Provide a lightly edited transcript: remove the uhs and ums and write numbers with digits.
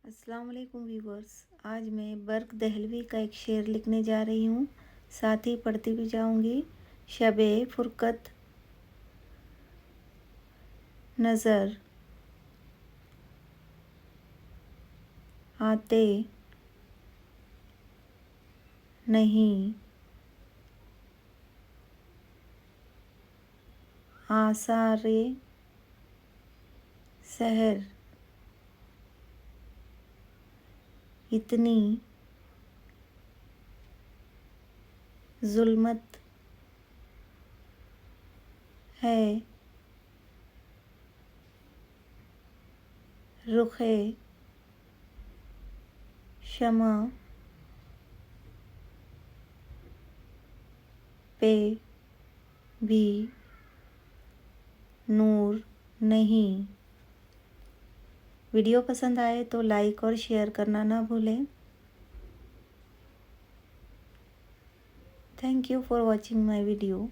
अस्सलाम वालेकुम व्यूवर्स। आज मैं बर्क दहलवी का एक शेर लिखने जा रही हूँ, साथ ही पढ़ती भी जाऊँगी। शबे फुरकत नज़र आते नहीं, आसारे सहर इतनी जुल्मत है, रुखे शमा पे भी नूर नहीं। वीडियो पसंद आए तो लाइक और शेयर करना ना भूलें। Thank you for watching my video.